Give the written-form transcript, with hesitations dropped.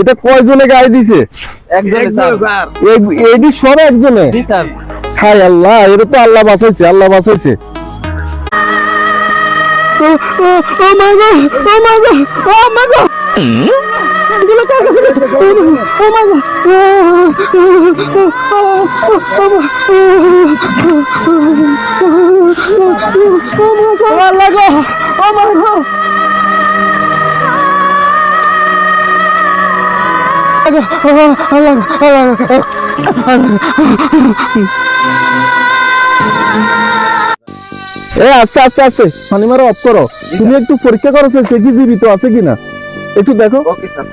এটা কয়জনে গায়ে দিছে? একজনে স্যার। এইটি সব একজনে? জি স্যার। হায় আল্লাহ, এটা তো আল্লাহ বাঁচাইছে, আল্লাহ বাঁচাইছে। ও মাই গড, ও মাই গড, ও মাই গড, এগুলো কার কাছে গেছে? ও মাই গড, আল্লাহ গো, ও মাই গড, আস্তে আস্তে আস্তে পানি মারো, অফ করো। তুমি একটু পরীক্ষা করো সে কি জীবিত আছে কিনা, একটু দেখো। Okay sir.